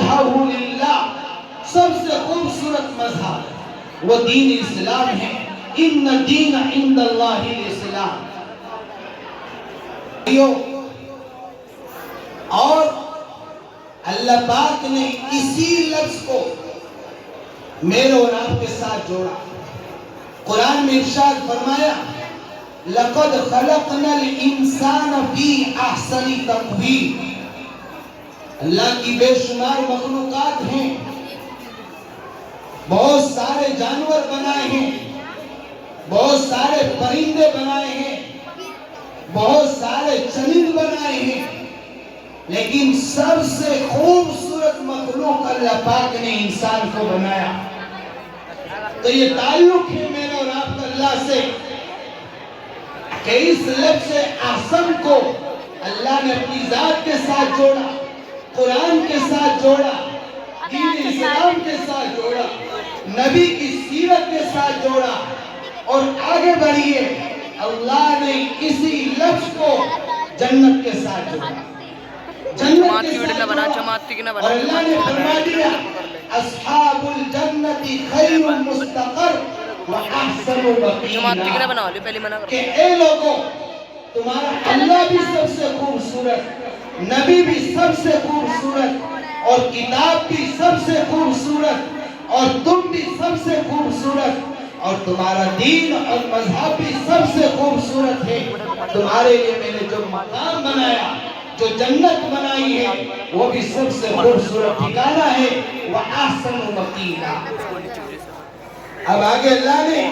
مذہب للہ، سب سے خوبصورت مذہب وہ دین اسلام ہے۔ ان الدین عند اللہ الاسلام۔ اور اللہ پاک نے اسی لفظ کو میرے اور آپ کے ساتھ جوڑا۔ قرآن میں ارشاد فرمایا لَقَدْ خَلَقْنَا الْإِنسَانَ فِي أَحْسَنِ تَقْوِيمٍ۔ اللہ کی بے شمار مخلوقات ہیں، بہت سارے جانور بنائے ہیں، بہت سارے پرندے بنائے ہیں، بہت سارے چرند بنائے ہیں، لیکن سب سے خوبصورت مخلوق اللہ پاک نے انسان کو بنایا۔ تو یہ تعلق ہے میرے اور آپ کا اللہ سے کہ اس لفظ احسن کو اللہ نے اپنی ذات کے ساتھ جوڑا، قرآن کے ساتھ جوڑا، دین اسلام کے ساتھ جوڑا، نبی کی سیرت کے ساتھ جوڑا، اور آگے بڑھیے اللہ نے اسی لفظ کو جنت کے ساتھ جوڑا، جنت کے ساتھ جوڑا، اور اللہ نے فرما دیا اصحاب الجنت خیر مستقر واحسن مقیلا، کہ اے لوگوں تمہارا اللہ بھی سب سے خوبصورت، نبی بھی سب سے خوبصورت، اور کتاب بھی سب سے خوبصورت، اور تم بھی سب سے خوبصورت، اور تمہارا دین اور مذہب بھی سب سے خوبصورت ہے۔ تمہارے لیے میں نے جو مقام بنایا، جو جنت بنائی ہے، وہ بھی سب سے خوبصورت ٹھکانہ ہے، وَأَحْسَنُ مَقِيلًا۔ اب آگے اللہ نے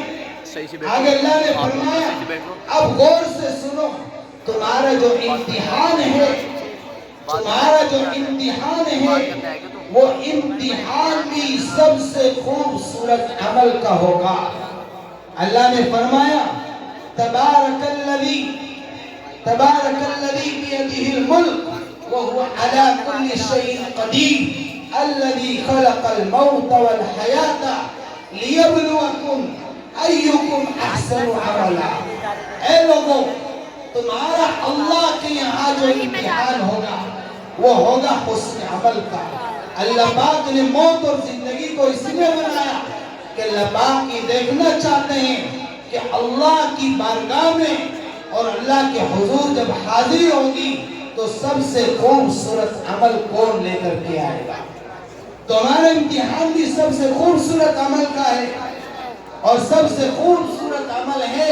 فرمایا اب غور سے سنو، تمہارا جو امتحان ہے، وہ امتحان بھی سب سے خوبصورت عمل کا ہوگا۔ اللہ نے فرمایا تبارک الذی بیدہ الملک وہو علی کل شیء قدیر الذی خلق الموت والحیاۃ لیبلوکم ایکم احسن عملا۔ اے لوگوں تمہارا اللہ کے یہاں جو امتحان ہوگا وہ ہوگا حسن عمل کا۔ اللہ پاک نے موت اور زندگی کو اس لیے بنایا کہ اللہ پاک یہ دیکھنا چاہتے ہیں کہ اللہ کی بارگاہ میں اور اللہ کے حضور جب حاضری ہوگی تو سب سے خوبصورت عمل کون لے کر کے آئے گا۔ تو ہمارا امتحان بھی سب سے خوبصورت عمل کا ہے، اور سب سے خوبصورت عمل ہے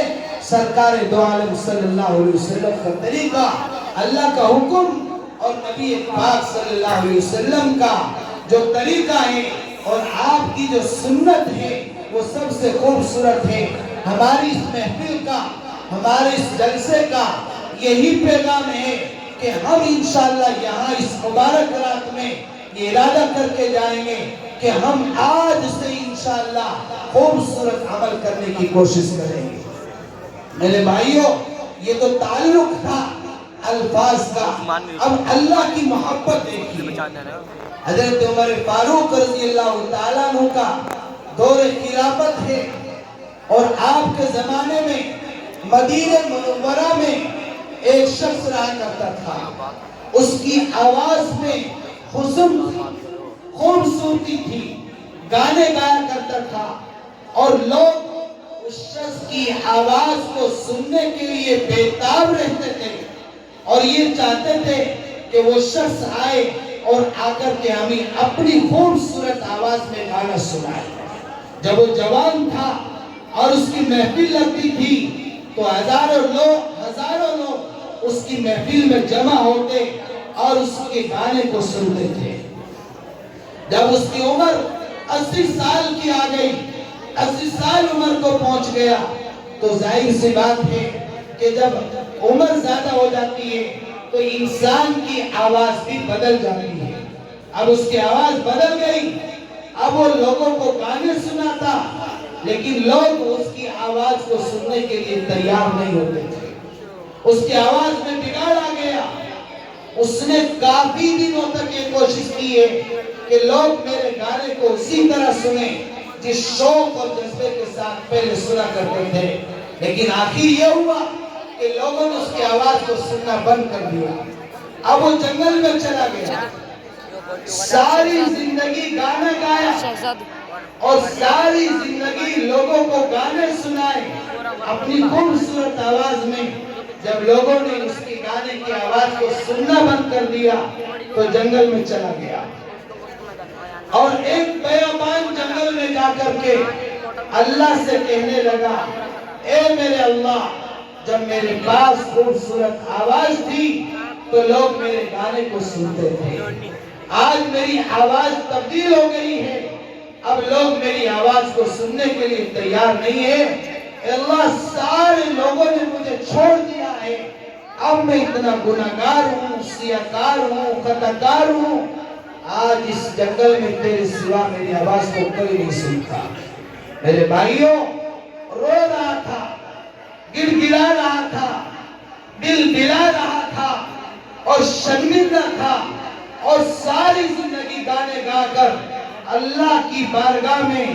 سرکار دو عالم صلی اللہ علیہ وسلم کا طریقہ، اللہ کا حکم اور نبی پاک صلی اللہ علیہ وسلم کا جو طریقہ ہے اور آپ کی جو سنت ہے وہ سب سے خوبصورت ہے۔ ہماری اس محفل کا، ہمارے اس جلسے کا یہی پیغام ہے کہ ہم انشاءاللہ یہاں اس مبارک رات میں یہ ارادہ کر کے جائیں گے کہ ہم آج سے انشاءاللہ خوبصورت عمل کرنے کی کوشش کریں گے۔ میرے بھائیوں یہ تو تعلق تھا الفاظ کا، اب اللہ کی محبت دیکھیے۔ حضرت عمر فاروق رضی اللہ تعالیٰ عنہ کا دور خلافت ہے، اور آپ کے زمانے میں مدینہ منورہ میں ایک شخص رہا کرتا تھا، اس کی آواز میں حسن خوبصورتی تھی، گانے گایا کرتا تھا، اور لوگ اس شخص کی آواز کو سننے کے لیے بےتاب رہتے تھے اور یہ چاہتے تھے کہ وہ شخص آئے اور آ کر کے ہمیں اپنی خوبصورت آواز میں گانا سنائے۔ جب وہ جوان تھا اور اس کی محفل لگتی تھی تو ہزاروں لوگ اس کی محفل میں جمع ہوتے اور اس کے گانے کو سنتے تھے۔ جب اس کی عمر 80 سال کی آ گئی، 80 سال عمر کو پہنچ گیا، تو ظاہر سی بات ہے کہ جب عمر زیادہ ہو جاتی ہے تو انسان کی آواز بھی بدل جاتی ہے۔ اب اس کی آواز بدل گئی، اب وہ لوگوں کو گانے سناتا، لیکن لوگ اس کی آواز کو سننے کے لیے تیار نہیں ہوتے تھے۔ اس کی آواز میں بگاڑ آ گیا۔ اس نے کافی دنوں تک یہ کوشش کی ہے کہ لوگ میرے گانے کو اسی طرح سنیں جس شوق اور جذبے کے ساتھ پہلے سنا کرتے تھے، لیکن آخر یہ ہوا کہ لوگوں نے اس کی آواز کو سننا بند کر دیا۔ اب وہ جنگل میں چلا گیا، ساری زندگی گانا گایا اور ساری زندگی لوگوں کو گانے سنائے اپنی خوبصورت آواز میں. جب لوگوں نے اس کی گانے کی آواز کو سننا بند کر دیا تو جنگل میں چلا گیا اور ایک بیابان جنگل میں جا کر کے اللہ سے کہنے لگا اے میرے اللہ جب میرے پاس خوبصورت آواز تھی تو لوگ میرے گانے کو سنتے تھے. آج میری آواز تبدیل ہو گئی ہے, اب لوگ میری آواز کو سننے کے لیے تیار نہیں ہے. اے اللہ سارے لوگوں نے مجھے چھوڑ دیا ہے, اب میں اتنا گناہگار ہوں, سیاکار ہوں, خطاکار ہوں. آج اس جنگل میں تیرے سوا میری آواز کو کوئی نہیں سنتا. میرے بھائیوں رو رہا تھا, گڑ گڑا رہا تھا, دل بلا رہا تھا اور شرمندہ تھا اور ساری زندگی گانے گا کر اللہ کی بارگاہ میں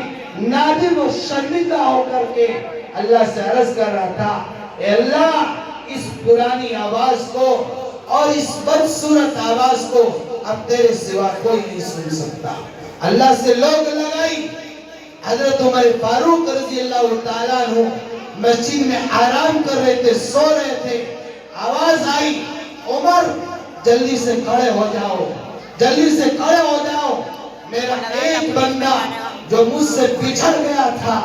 نادم و شرمندہ ہو کر کے اللہ سے عرض کر رہا تھا اے اللہ اس پرانی آواز کو اور اس بدصورت آواز کو اب تیرے سوا کوئی نہیں سن سکتا. اللہ سے لوگ لگائی. حضرت عمر فاروق رضی اللہ تعالیٰ عنہ مسجد میں آرام کر رہے تھے, سو رہے تھے. آواز آئی عمر جلدی سے کھڑے ہو جاؤ, جلدی سے کھڑے ہو جاؤ. میرا ایک بندہ جو مجھ سے بچھڑ گیا تھا,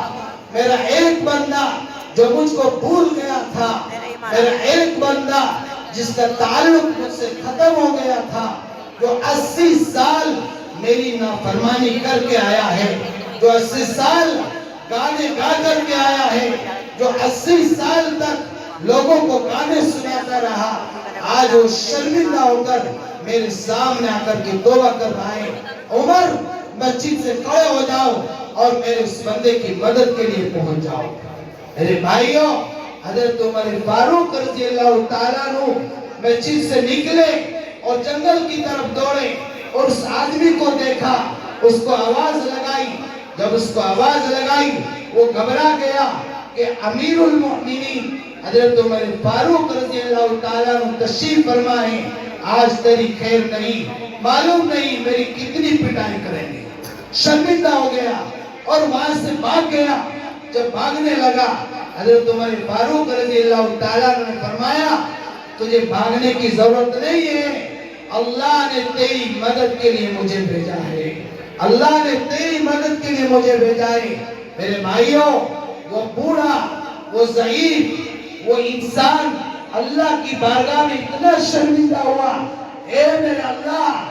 میرا ایک بندہ جو مجھ کو بھول گیا تھا, میرا ایک بندہ جس کا تعلق مجھ سے ختم ہو گیا تھا, جو 80 سال میری نافرمانی کر کے آیا ہے, جو 80 سال گانے گا کر کے آیا ہے, جو 80 سال تک لوگوں کو گانے سناتا رہا, آج وہ شرمندہ ہو کر میرے سامنے آ کر کے توبہ کر رہا ہے. عمر مسجد سے کھڑے ہو جاؤ اور میرے اس بندے کی مدد کے لیے پہنچ جاؤ. میرے بھائیوں حضرت عمر فاروق رضی اللہ تعالیٰ عنہ مسجد سے نکلے اور جنگل کی طرف دوڑے اور اس آدمی کو دیکھا, اس کو آواز لگائی. جب اس کو آواز لگائی وہ گھبرا گیا کہ امیر المؤمنین حضرت عمر فاروق رضی اللہ تعالیٰ عنہ تشریف فرما ہے, آج تیری خیر نہیں, معلوم نہیں میری کتنی پٹائی کریں گے. شرمندہ ہو گیا اور وہاں سے بھاگ گیا. جب بھاگنے لگا حضرت عمر فاروق رضی اللہ تعالیٰ عنہ نے فرمایا تجھے بھاگنے کی ضرورت نہیں ہے, اللہ نے تیری مدد کے لیے مجھے بھیجا ہے, اللہ نے تیری مدد کے لیے مجھے بھیجا ہے. میرے بھائیوں وہ بوڑھا, وہ ضعیف, وہ انسان اللہ کی بارگاہ میں اتنا شرمندہ ہوا, اے میرے اللہ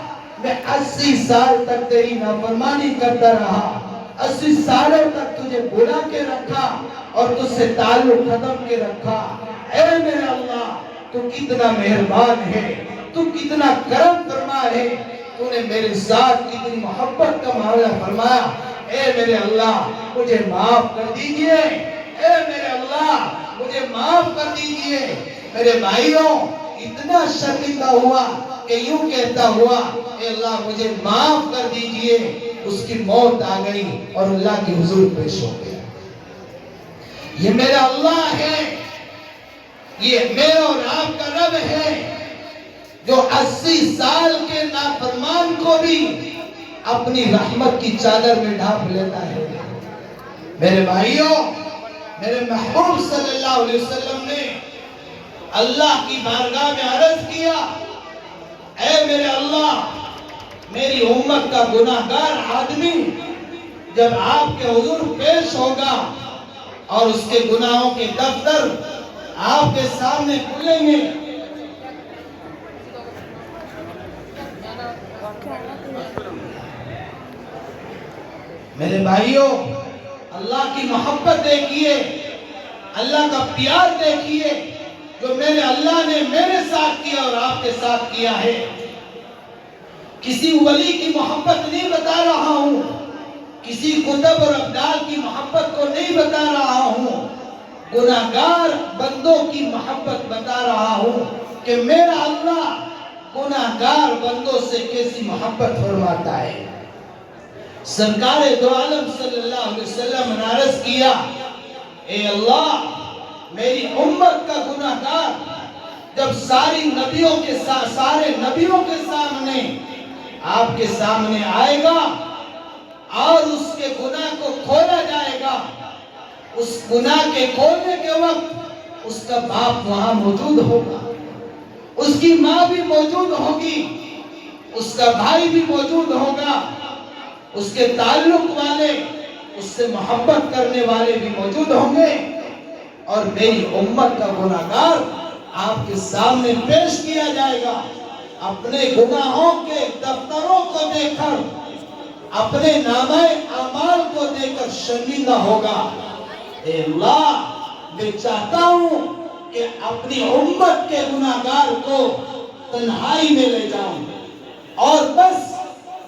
میں 80 سال تک تیری نافرمانی کرتا رہا, 80 سالوں تک تجھے بلا کے رکھا اور تجھ سے تعلق ختم کے رکھا. اے میرے اللہ تو کتنا مہربان ہے, تو کتنا کرم فرما ہے, تو نے میرے ساتھ کتنی محبت کا معاملہ فرمایا. اے میرے اللہ مجھے معاف کر دیجئے, اے میرے اللہ مجھے معاف کر دیجئے. میرے بھائیوں اتنا شرمندہ ہوا کہ یوں کہتا ہوا اے اللہ مجھے معاف کر دیجئے. اس کی موت آ گئی اور اللہ کی حضور پیش ہو گیا. یہ میرا اللہ ہے, یہ میرا اور آپ کا رب ہے جو 80 سال کے نافرمان کو بھی اپنی رحمت کی چادر میں ڈھانپ لیتا ہے. میرے بھائیوں میرے محبوب صلی اللہ علیہ وسلم نے اللہ کی بارگاہ میں عرض کیا اے میرے اللہ میری امت کا گناہگار آدمی جب آپ کے حضور پیش ہوگا اور اس کے گناہوں کے دفتر آپ کے سامنے کھلیں گے, میرے بھائیوں اللہ کی محبت دیکھیے, اللہ کا پیار دیکھیے جو میرے اللہ نے میرے ساتھ کیا اور آپ کے ساتھ کیا ہے. کسی ولی کی محبت نہیں بتا رہا ہوں, کسی کتب اور ابدال کی محبت کو نہیں بتا رہا ہوں, گناہگار بندوں کی محبت بتا رہا ہوں کہ میرا اللہ گناہگار بندوں سے کیسی محبت فرماتا ہے. سرکار دو عالم صلی اللہ علیہ وسلم نے عرض کیا اے اللہ میری امت کا گناہگار جب سارے نبیوں کے سامنے آپ کے سامنے آئے گا اور اس کے گناہ کو کھولا جائے گا. اس گناہ کے کھولنے کے وقت اس کا باپ وہاں موجود ہوگا, اس کی ماں بھی موجود ہوگی, اس کا بھائی بھی موجود ہوگا, اس کے تعلق والے, اس سے محبت کرنے والے بھی موجود ہوں گے, اور میری امت کا گناہگار آپ کے سامنے پیش کیا جائے گا. اپنے گناہوں کے دفتروں کو دیکھ کر, اپنے نامہ اعمال کو دیکھ کر شرمندہ ہوگا. اے اللہ, میں چاہتا ہوں کہ اپنی امت کے گناہگار کو تنہائی میں لے جاؤں اور بس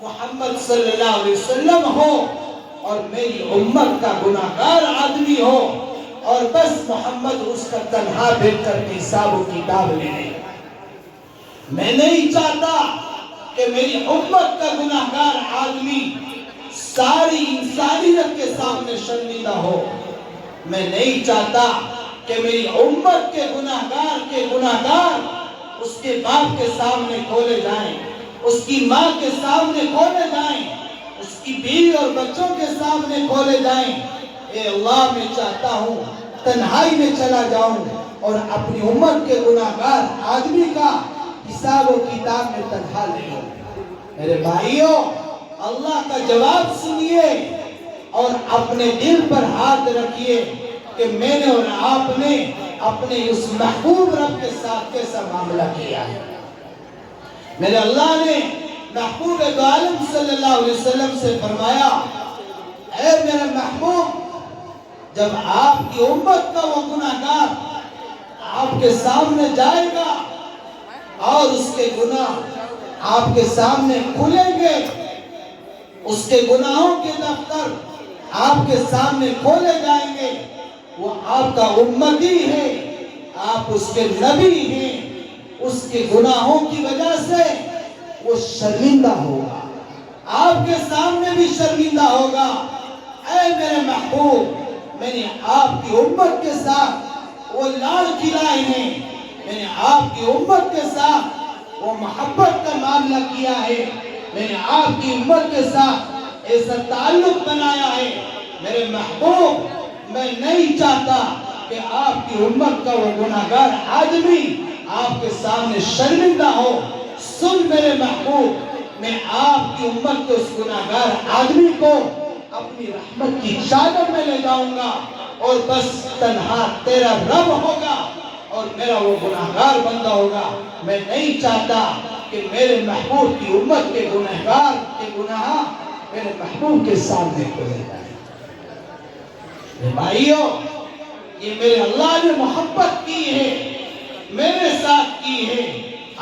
محمد صلی اللہ علیہ وسلم ہو اور میری امت کا گناہگار آدمی ہو, اور بس محمد اس کا تنہا بیٹھ کر کے حساب و کتاب لے لے. میں نہیں چاہتا کہ میری امت کا گناہگار آدمی ساری انسانیت کے سامنے شرمندہ ہو. میں نہیں چاہتا کہ میری امت کے گناہگار اس کے باپ کے سامنے کھولے جائیں, اس کی ماں کے سامنے کھولے جائیں, اس کی بیوی اور بچوں کے سامنے کھولے جائیں. اے اللہ, میں چاہتا ہوں تنہائی میں چلا جاؤں اور اپنی امت کے گناہگار آدمی کا حساب و کتاب میں تنہا لے لوں. میرے بھائیوں, اللہ کا جواب سنیے اور اپنے دل پر ہاتھ رکھیے کہ میں نے اور آپ نے اپنے اس محبوب رب کے ساتھ کیسا معاملہ کیا ہے. میرے اللہ نے محبوب عالم صلی اللہ علیہ وسلم سے فرمایا, اے میرے محبوب, جب آپ کی امت کا وہ گناہگار آپ کے سامنے جائے گا اور اس کے گناہ آپ کے سامنے کھلیں گے, اس کے گناہوں کے دفتر آپ کے سامنے کھولے جائیں گے, وہ آپ کا امتی ہے, آپ اس کے نبی ہیں, اس کے گناہوں کی وجہ سے وہ شرمندہ ہوگا, آپ کے سامنے بھی شرمندہ ہوگا. اے میرے محبوب, میں نے آپ کی امت کے ساتھ وہ لال کھلائے ہیں, میں نے آپ کی امت کے ساتھ وہ محبت کا معاملہ کیا ہے, میں نے آپ کی امت کے ساتھ ایسا تعلق بنایا ہے. میرے محبوب, میں نہیں چاہتا کہ آپ کی امت کا وہ گناہگار آدمی آپ کے سامنے شرمندہ ہو. سن میرے محبوب, میں آپ کی امت کے اس گناہگار آدمی کو اپنی رحمت کی چادر میں لے جاؤں گا, اور بس تنہا تیرا رب ہوگا اور میرا وہ گناہگار بندہ ہوگا. میں نہیں چاہتا کہ میرے محبوب کی امت کے گناہگار کے گناہ میرے محبوب کے سامنے کھولے جائیں. بھائیوں, یہ میرے اللہ نے محبت کی ہے, میرے ساتھ کی ہے,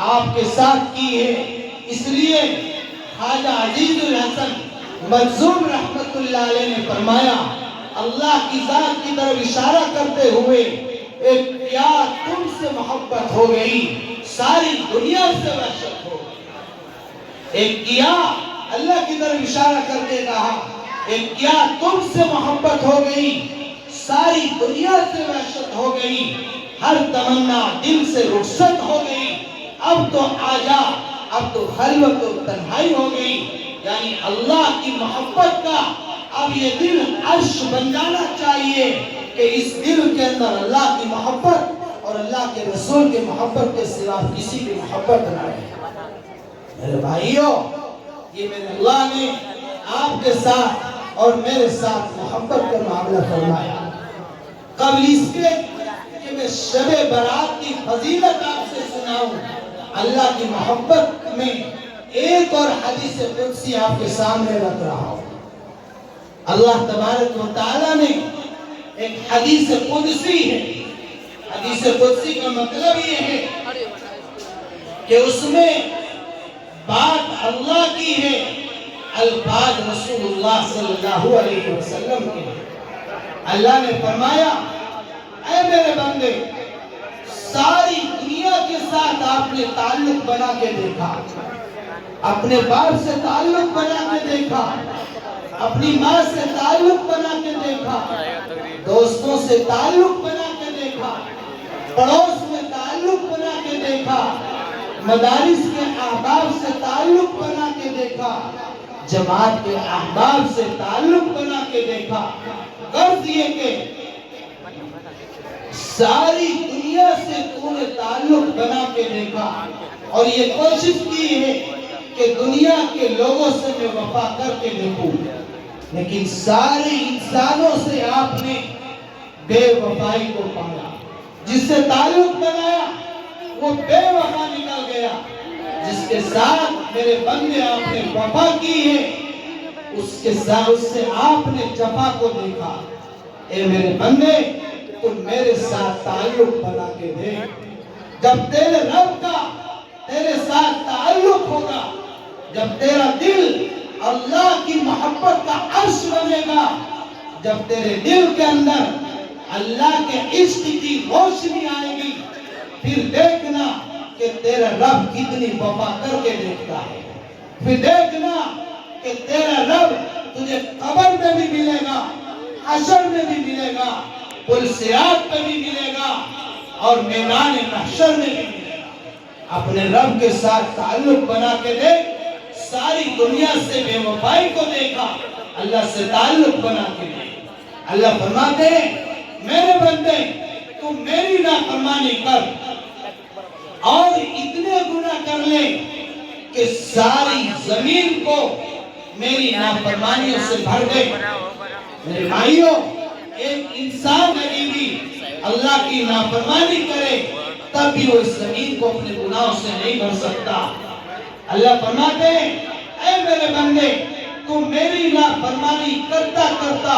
آپ کے ساتھ کی ہے. اس لیے خواجہ عزیز الحسن منظوم رحمت اللہ علیہ نے فرمایا, اللہ کی ذات کی طرف اشارہ کرتے ہوئے, ایک کیا تم سے محبت ہو گئی, ساری دنیا سے وحشت ہو گئی. ایک کیا اللہ کی طرف اشارہ کر کے کہا, ایک کیا تم سے محبت ہو گئی, ساری دنیا سے وحشت ہو گئی, ہر تمنا دل سے رخصت ہو گئی. اب تو آجا, اب تو خلوت و تنہائی ہو گئی. یعنی اللہ کی محبت کا اب یہ دل عرش بن جانا چاہیے کہ اس دل کے اندر اللہ کی محبت اور اللہ کے رسول کی محبت کے سوا کسی کی محبت نہ رہے. میرے بھائیوں, یہ میرے اللہ نے آپ کے ساتھ اور میرے ساتھ محبت کا معاملہ فرمایا. قبل اس کے کہ میں شب برات کی فضیلت آپ سے سناؤں, اللہ کی محبت میں ایک اور حدیث قدسی آپ کے سامنے رکھ رہا ہوں. اللہ تبارک و تعالیٰ نے ایک حدیث قدسی ہے. حدیث قدسی کا مطلب یہ ہے کہ اس میں بات اللہ کی ہے, الفاظ رسول اللہ صلی اللہ علیہ وسلم کے. اللہ نے فرمایا, اے میرے بندے, ساری دنیا کے ساتھ آپ نے تعلق بنا کے دیکھا, اپنے باپ سے تعلق بنا کے دیکھا, اپنی ماں سے تعلق بنا کے دیکھا, دوستوں سے تعلق بنا کے دیکھا, پڑوس میں تعلق بنا کے دیکھا, مدارس کے احباب سے تعلق بنا کے دیکھا، جماعت کے احباب سے تعلق بنا کے دیکھا، غرض یہ کہ ساری دنیا سے تو نے تعلق بنا کے دیکھا اور یہ کوشش کی ہے کہ دنیا کے لوگوں سے میں وفا کر کے دیکھوں، لیکن سارے انسانوں سے آپ نے بے وفائی کو پایا۔ جس سے تعلق بنایا وہ بے وفا نکل گیا، جس کے ساتھ میرے بندے آپ نے وفا کی ہے اس سے آپ نے جفا کو دیکھا۔ اے میرے بندے تم میرے ساتھ تعلق بنا کے دیکھ، جب تیرے رب کا تیرے ساتھ تعلق ہوگا، جب تیرا دل اللہ کی محبت کا عرش بنے گا، جب تیرے دل کے اندر اللہ کے عشق کی روشنی آئے گی، پھر دیکھنا کہ تیرا رب کتنی وفا کر کے دیکھتا ہے، پھر دیکھنا کہ تیرا رب تجھے قبر میں بھی ملے گا، حشر میں بھی ملے گا، پل صراط پہ بھی ملے گا اور میدان محشر میں بھی ملے گا۔ اپنے رب کے ساتھ تعلق بنا کے دیکھ، ساری دنیا سے بے وفائی کو دیکھا، اللہ سے تعلق بنا کے دیکھ۔ اللہ فرماتے ہیں میرے بندے تم میری نافرمانی کر اور اتنے گناہ کر لے کہ ساری زمین کو میری نافرمانیوں سے بھر دے۔ میرے بھائیوں، ایک انسان اگر بھی اللہ کی نافرمانی کرے تب بھی وہ اس زمین کو اپنے گناہوں سے نہیں بھر سکتا۔ اللہ فرماتے ہیں اے میرے بندے تم میری نافرمانی کرتا کرتا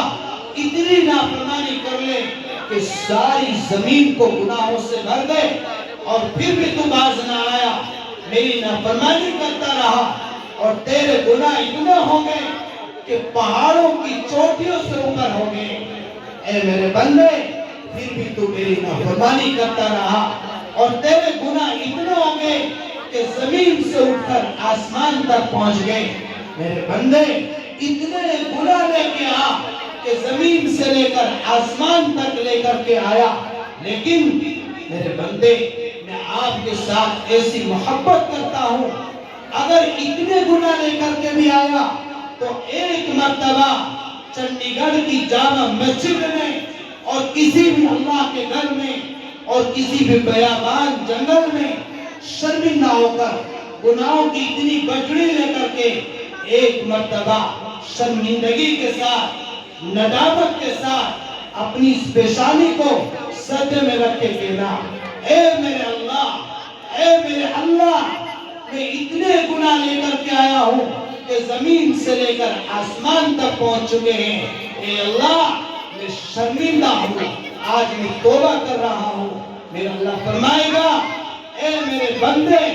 اتنی نافرمانی کر لے کہ ساری زمین کو گناہوں سے بھر دے اور پھر بھی تو باز نہ آیا، میری نافرمانی کرتا رہا اور تیرے گناہ اتنے ہوں گے کہ پہاڑوں کی چوٹیوں سے اوپر ہوں گے۔ اے میرے بندے پھر بھی تو میری نافرمانی کرتا رہا اور تیرے گناہ اتنے ہوں گے کہ زمین سے اٹھ کر آسمان تک پہنچ گئے۔ میرے بندے اتنے گناہ لے کے آ کہ زمین سے لے کر آسمان تک لے کر کے آیا، لیکن میرے بندے میں آپ کے ساتھ ایسی محبت کرتا ہوں، اگر اتنے گناہ لے کر کے بھی آیا تو ایک مرتبہ چنڈی گڑھ کی جامع مسجد میں اور کسی بھی اللہ کے گھر میں اور کسی بھی بیابان جنگل میں شرمندہ ہو کر گناہوں کی اتنی بجڑی لے کر کے ایک مرتبہ شرمندگی کے ساتھ ندامت کے ساتھ اپنی اس پیشانی کو سجدے میں رکھ کے کہنا اے میرے اللہ میں اتنے گناہ لے کر کے آیا ہوں کہ زمین سے لے کر آسمان تک پہنچ چکے ہیں، اے اللہ میں شرمندہ ہوں، آج میں توبہ کر رہا ہوں۔ میرا اللہ فرمائے گا اے میرے بندے